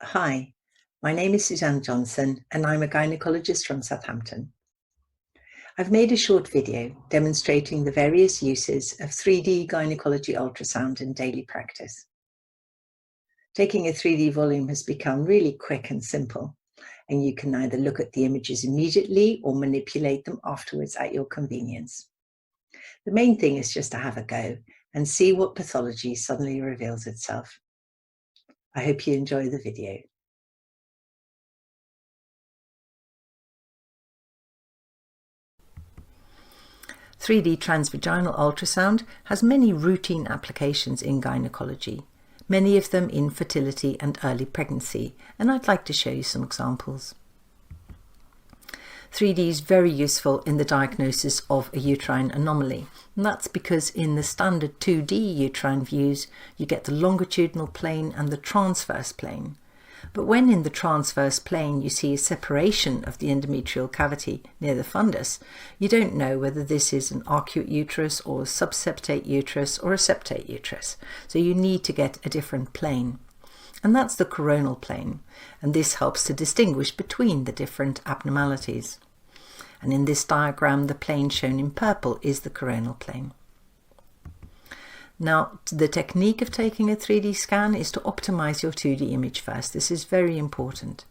Hi, my name is Susanne Johnson and I'm a gynecologist from Southampton. I've made a short video demonstrating the various uses of 3D gynecology ultrasound in daily practice. Taking a 3D volume has become really quick and simple, and you can either look at the images immediately or manipulate them afterwards at your convenience. The main thing is just to have a go and see what pathology suddenly reveals itself. I hope you enjoy the video. "3D transvaginal ultrasound has many routine applications in gynecology, many of them in fertility and early pregnancy, and I'd like to show you some examples. 3D is very useful in the diagnosis of a uterine anomaly, and that's because in the standard 2D uterine views you get the longitudinal plane and the transverse plane. But when in the transverse plane you see a separation of the endometrial cavity near the fundus, you don't know whether this is an arcuate uterus or a subseptate uterus or a septate uterus, so you need to get a different plane. And that's the coronal plane, and this helps to distinguish between the different abnormalities. And in this diagram, the plane shown in purple is the coronal plane. Now, the technique of taking a 3D scan is to optimize your 2D image first. This is very important.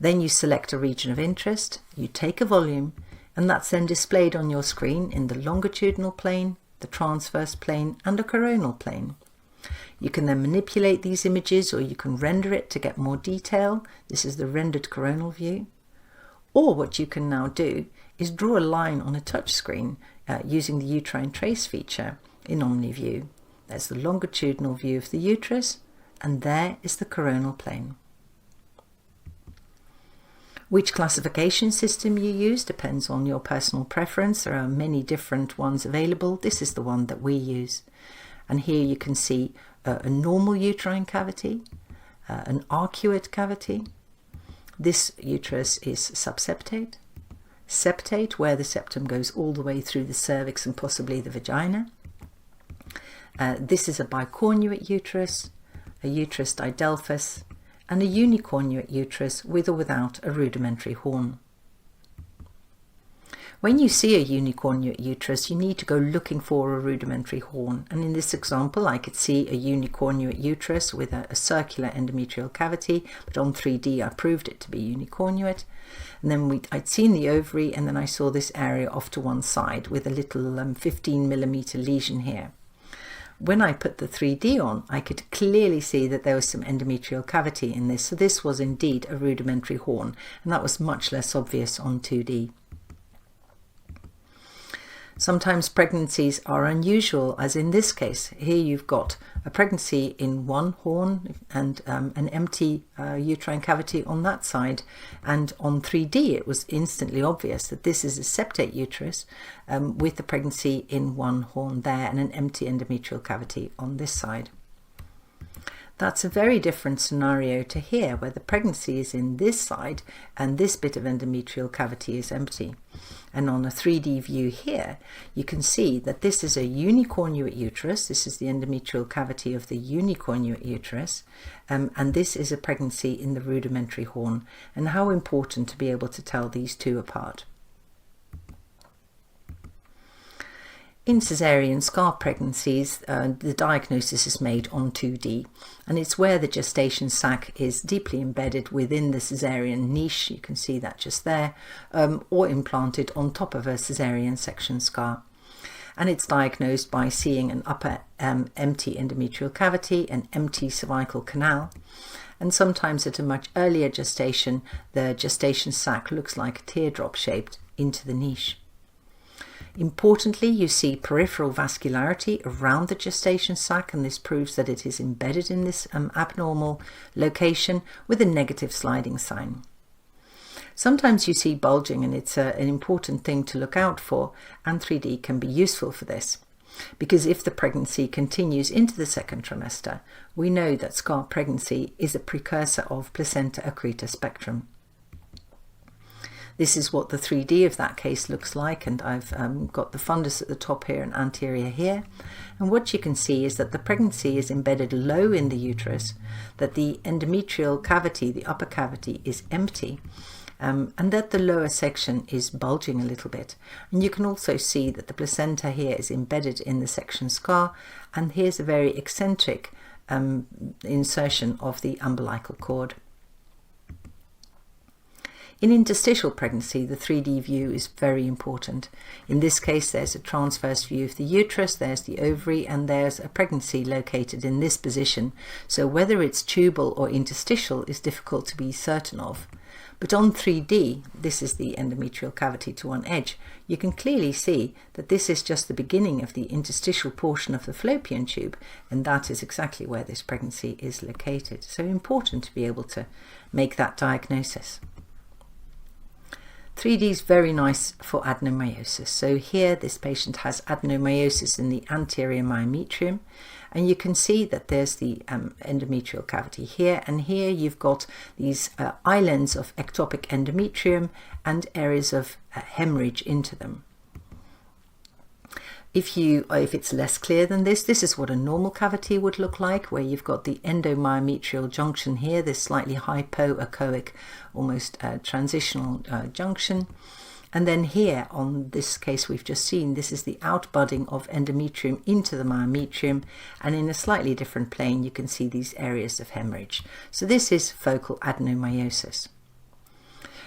Then you select a region of interest, you take a volume, and that's then displayed on your screen in the longitudinal plane, the transverse plane, and a coronal plane. You can then manipulate these images, or you can render it to get more detail. This is the rendered coronal view. Or what you can now do is draw a line on a touch screen using the uterine trace feature in OmniView. There's the longitudinal view of the uterus, and there is the coronal plane. Which classification system you use depends on your personal preference. There are many different ones available. This is the one that we use. And here you can see a normal uterine cavity, an arcuate cavity. This uterus is subseptate, septate, where the septum goes all the way through the cervix and possibly the vagina. This is a bicornuate uterus, a uterus didelphus, and a unicornuate uterus with or without a rudimentary horn. When you see a unicornuate uterus, you need to go looking for a rudimentary horn. And in this example, I could see a unicornuate uterus with a circular endometrial cavity, but on 3D I proved it to be unicornuate. And then I'd seen the ovary, and then I saw this area off to one side with a little 15mm lesion here. When I put the 3D on, I could clearly see that there was some endometrial cavity in this. So this was indeed a rudimentary horn, and that was much less obvious on 2D. Sometimes pregnancies are unusual, as in this case. Here you've got a pregnancy in one horn and an empty uterine cavity on that side. And on 3D it was instantly obvious that this is a septate uterus with the pregnancy in one horn there and an empty endometrial cavity on this side. That's a very different scenario to here, where the pregnancy is in this side and this bit of endometrial cavity is empty. And on a 3D view here, you can see that this is a unicornuate uterus. This is the endometrial cavity of the unicornuate uterus. And this is a pregnancy in the rudimentary horn. And how important to be able to tell these two apart. In caesarean scar pregnancies, the diagnosis is made on 2D, and it's where the gestation sac is deeply embedded within the caesarean niche, you can see that just there, or implanted on top of a caesarean section scar. And it's diagnosed by seeing an upper empty endometrial cavity, an empty cervical canal, and sometimes at a much earlier gestation, the gestation sac looks like a teardrop shaped into the niche. Importantly, you see peripheral vascularity around the gestation sac, and this proves that it is embedded in this abnormal location with a negative sliding sign. Sometimes you see bulging, and it's an important thing to look out for, and 3D can be useful for this. Because if the pregnancy continues into the second trimester, we know that scar pregnancy is a precursor of placenta accreta spectrum. This is what the 3D of that case looks like, and I've got the fundus at the top here and anterior here. And what you can see is that the pregnancy is embedded low in the uterus, that the endometrial cavity, the upper cavity, is empty, and that the lower section is bulging a little bit. And you can also see that the placenta here is embedded in the section scar, and here's a very eccentric insertion of the umbilical cord. In interstitial pregnancy, the 3D view is very important. In this case, there's a transverse view of the uterus, there's the ovary, and there's a pregnancy located in this position. So whether it's tubal or interstitial is difficult to be certain of. But on 3D, this is the endometrial cavity to one edge, you can clearly see that this is just the beginning of the interstitial portion of the fallopian tube, and that is exactly where this pregnancy is located. So important to be able to make that diagnosis. 3D is very nice for adenomyosis. So here this patient has adenomyosis in the anterior myometrium, and you can see that there's the endometrial cavity here, and here you've got these islands of ectopic endometrium and areas of hemorrhage into them. If it's less clear than this, this is what a normal cavity would look like, where you've got the endomyometrial junction here, this slightly hypoechoic, almost transitional junction. And then here, on this case we've just seen, this is the outbudding of endometrium into the myometrium, and in a slightly different plane you can see these areas of hemorrhage. So this is focal adenomyosis.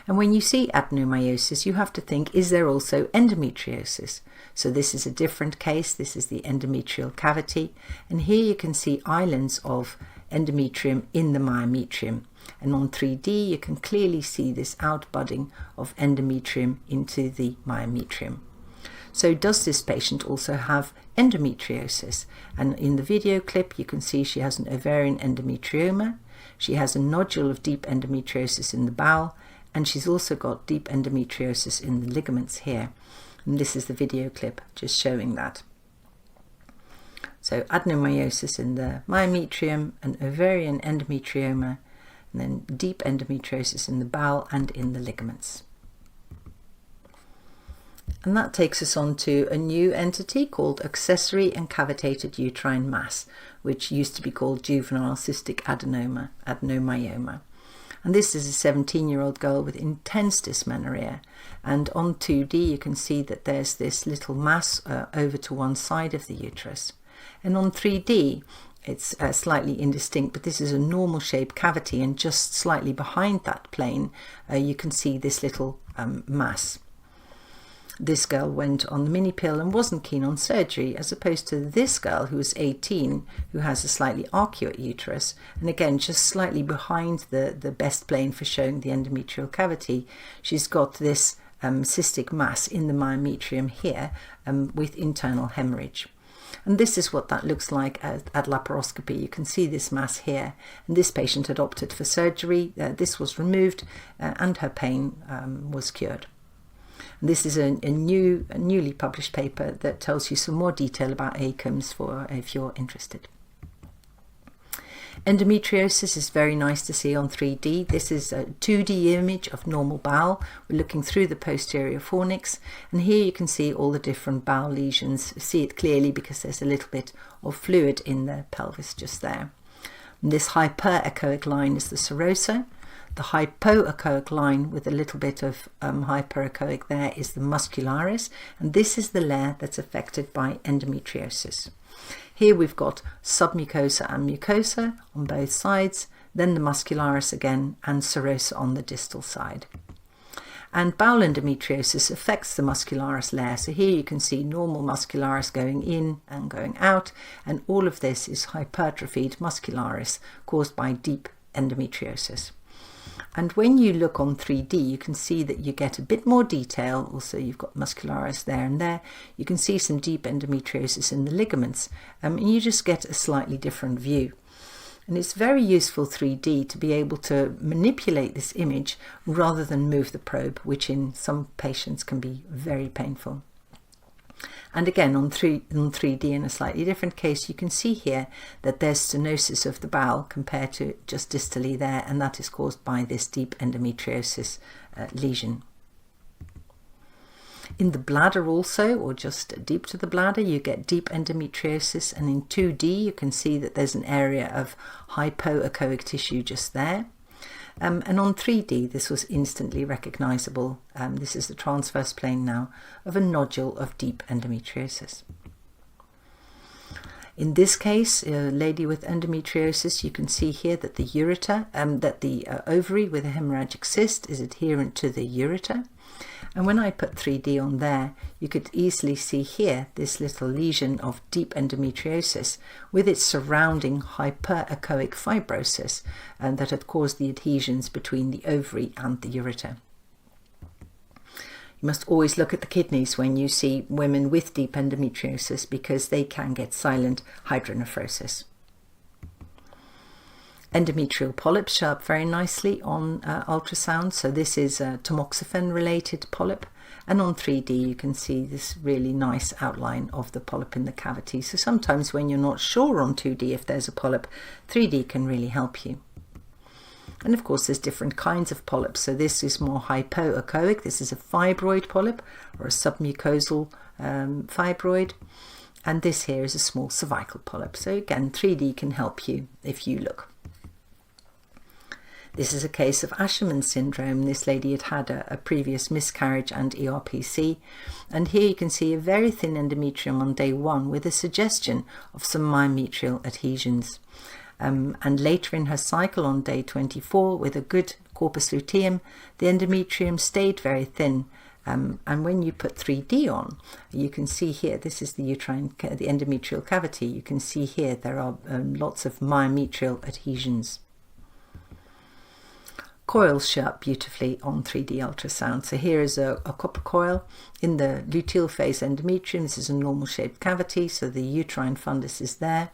And when you see adenomyosis, you have to think, is there also endometriosis? So this is a different case. This is the endometrial cavity, and here you can see islands of endometrium in the myometrium. And on 3D you can clearly see this outbudding of endometrium into the myometrium. So does this patient also have endometriosis? And in the video clip you can see she has an ovarian endometrioma, she has a nodule of deep endometriosis in the bowel, and she's also got deep endometriosis in the ligaments here. And this is the video clip just showing that. So adenomyosis in the myometrium, an ovarian endometrioma, and then deep endometriosis in the bowel and in the ligaments. And that takes us on to a new entity called accessory encavitated uterine mass, which used to be called juvenile cystic adenomyoma. And this is a 17-year-old girl with intense dysmenorrhea. And on 2D you can see that there's this little mass over to one side of the uterus. And on 3D it's slightly indistinct, but this is a normal shaped cavity, and just slightly behind that plane you can see this little mass. This girl went on the mini pill and wasn't keen on surgery, as opposed to this girl who was 18, who has a slightly arcuate uterus, and again just slightly behind the best plane for showing the endometrial cavity. She's got this cystic mass in the myometrium here with internal hemorrhage. And this is what that looks like at laparoscopy. You can see this mass here, and this patient had opted for surgery. This was removed and her pain was cured. And this is a newly published paper that tells you some more detail about ACOMs if you're interested. Endometriosis is very nice to see on 3D. This is a 2D image of normal bowel. We're looking through the posterior fornix, and here you can see all the different bowel lesions. See it clearly because there's a little bit of fluid in the pelvis just there. And this hyperechoic line is the serosa. The hypoechoic line with a little bit of hyperechoic there is the muscularis, and this is the layer that's affected by endometriosis. Here we've got submucosa and mucosa on both sides, then the muscularis again, and serosa on the distal side. And bowel endometriosis affects the muscularis layer, so here you can see normal muscularis going in and going out, and all of this is hypertrophied muscularis caused by deep endometriosis. And when you look on 3D, you can see that you get a bit more detail. Also, you've got muscularis there and there. You can see some deep endometriosis in the ligaments, and you just get a slightly different view. And it's very useful 3D to be able to manipulate this image rather than move the probe, which in some patients can be very painful. And again, on 3D in a slightly different case, you can see here that there's stenosis of the bowel compared to just distally there, and that is caused by this deep endometriosis lesion. In the bladder also, or just deep to the bladder, you get deep endometriosis, and in 2D you can see that there's an area of hypoechoic tissue just there. And on 3D this was instantly recognizable. This is the transverse plane now of a nodule of deep endometriosis. In this case, a lady with endometriosis, you can see here that the ureter, that the ovary with a hemorrhagic cyst is adherent to the ureter. And when I put 3D on there, you could easily see here this little lesion of deep endometriosis with its surrounding hyperechoic fibrosis that had caused the adhesions between the ovary and the ureter. You must always look at the kidneys when you see women with deep endometriosis, because they can get silent hydronephrosis. Endometrial polyps show up very nicely on ultrasound. So this is a tamoxifen related polyp, and on 3D you can see this really nice outline of the polyp in the cavity. So sometimes when you're not sure on 2D if there's a polyp, 3D can really help you. And of course there's different kinds of polyps. So this is more hypoechoic. This is a fibroid polyp or a submucosal fibroid. And this here is a small cervical polyp. So again, 3D can help you if you look. This is a case of Asherman syndrome. This lady had had a previous miscarriage and ERPC. And here you can see a very thin endometrium on day 1 with a suggestion of some myometrial adhesions. And later in her cycle on day 24, with a good corpus luteum, the endometrium stayed very thin. And when you put 3D on, you can see here, this is the the endometrial cavity. You can see here there are lots of myometrial adhesions. Coils show up beautifully on 3D ultrasound. So here is a copper coil in the luteal phase endometrium. This is a normal shaped cavity, so the uterine fundus is there.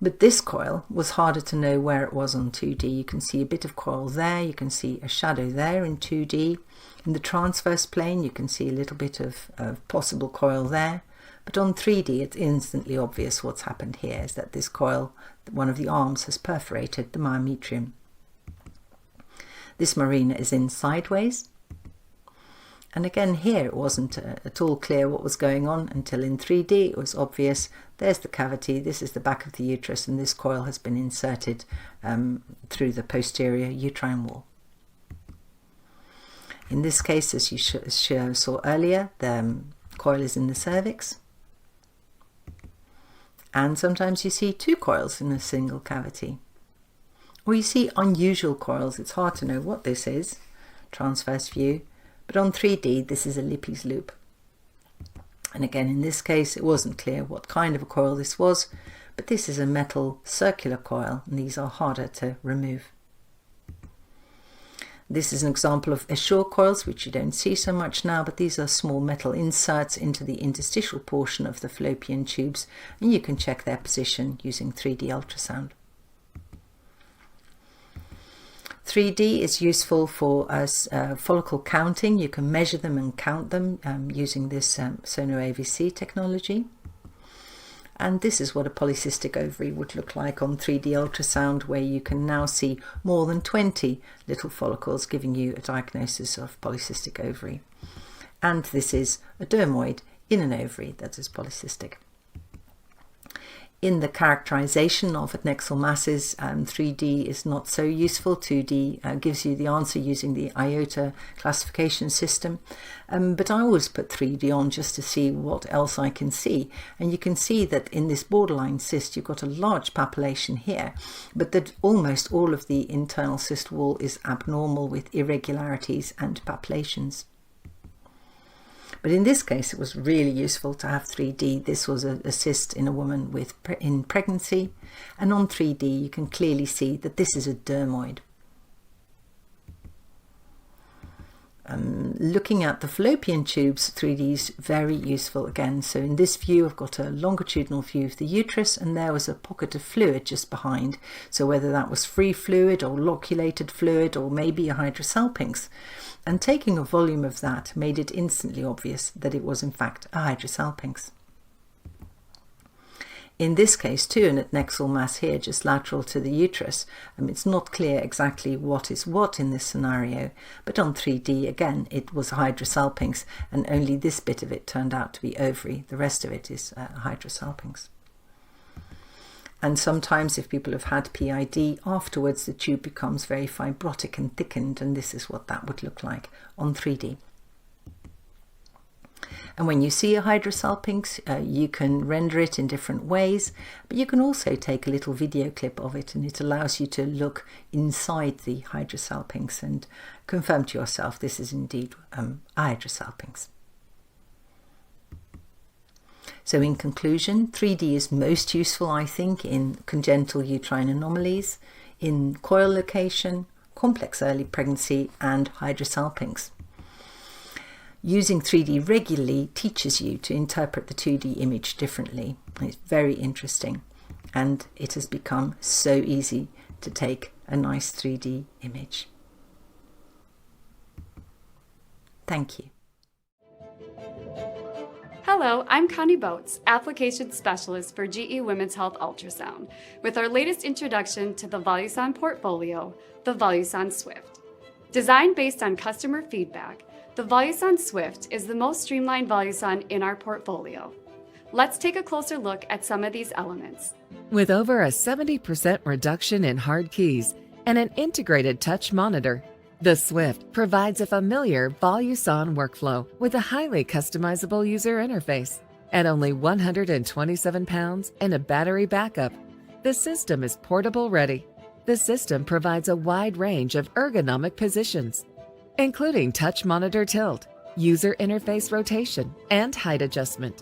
But this coil was harder to know where it was on 2D. You can see a bit of coil there, you can see a shadow there in 2D. In the transverse plane you can see a little bit of possible coil there. But on 3D it's instantly obvious what's happened here, is that this coil, one of the arms, has perforated the myometrium. This marina is in sideways. And again here it wasn't at all clear what was going on until in 3D it was obvious. There's the cavity, this is the back of the uterus, and this coil has been inserted through the posterior uterine wall. In this case, as you saw earlier, the coil is in the cervix. And sometimes you see 2 coils in a single cavity. Or you see unusual coils. It's hard to know what this is, transverse view. But on 3D, this is a Lippy's loop. And again, in this case, it wasn't clear what kind of a coil this was, but this is a metal circular coil, and these are harder to remove. This is an example of Assure coils, which you don't see so much now, but these are small metal inserts into the interstitial portion of the fallopian tubes, and you can check their position using 3D ultrasound. 3D is useful for follicle counting. You can measure them and count them using this sono-AVC technology. And this is what a polycystic ovary would look like on 3D ultrasound, where you can now see more than 20 little follicles, giving you a diagnosis of polycystic ovary. And this is a dermoid in an ovary that is polycystic. In the characterization of adnexal masses, 3D is not so useful. 2D gives you the answer using the IOTA classification system. But I always put 3D on just to see what else I can see. And you can see that in this borderline cyst, you've got a large papillation here, but that almost all of the internal cyst wall is abnormal with irregularities and papillations. But in this case, it was really useful to have 3D. This was a cyst in a woman in pregnancy. And on 3D, you can clearly see that this is a dermoid. Looking at the fallopian tubes, 3D is very useful again. So in this view, I've got a longitudinal view of the uterus, and there was a pocket of fluid just behind. So whether that was free fluid or loculated fluid or maybe a hydrosalpinx. And taking a volume of that made it instantly obvious that it was in fact a hydrosalpinx. In this case too, an adnexal mass here just lateral to the uterus. It's not clear exactly what is what in this scenario, but on 3D again it was hydrosalpinx, and only this bit of it turned out to be ovary. The rest of it is hydrosalpinx. And sometimes if people have had PID, afterwards the tube becomes very fibrotic and thickened, and this is what that would look like on 3D. And when you see a hydrosalpinx, you can render it in different ways, but you can also take a little video clip of it, and it allows you to look inside the hydrosalpinx and confirm to yourself this is indeed a hydrosalpinx. So in conclusion, 3D is most useful, I think, in congenital uterine anomalies, in coil location, complex early pregnancy, and hydrosalpinx. Using 3D regularly teaches you to interpret the 2D image differently. It's very interesting, and it has become so easy to take a nice 3D image. Thank you. Hello, I'm Connie Boats, Application Specialist for GE Women's Health Ultrasound, with our latest introduction to the Voluson portfolio, the Voluson SWIFT. Designed based on customer feedback, the Voluson SWIFT is the most streamlined Voluson in our portfolio. Let's take a closer look at some of these elements. With over a 70% reduction in hard keys and an integrated touch monitor, the SWIFT provides a familiar Voluson workflow with a highly customizable user interface. At only 127 pounds and a battery backup, the system is portable ready. The system provides a wide range of ergonomic positions, including touch monitor tilt, user interface rotation, and height adjustment.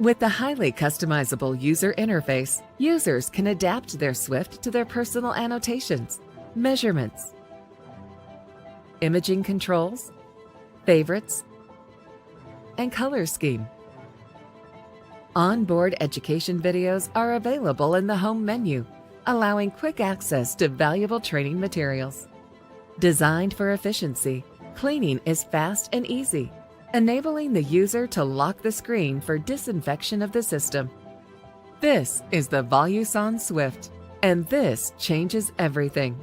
With the highly customizable user interface, users can adapt their SWIFT to their personal annotations, measurements, imaging controls, favorites, and color scheme. Onboard education videos are available in the home menu, allowing quick access to valuable training materials. Designed for efficiency, cleaning is fast and easy, enabling the user to lock the screen for disinfection of the system. This is the Voluson SWIFT, and this changes everything.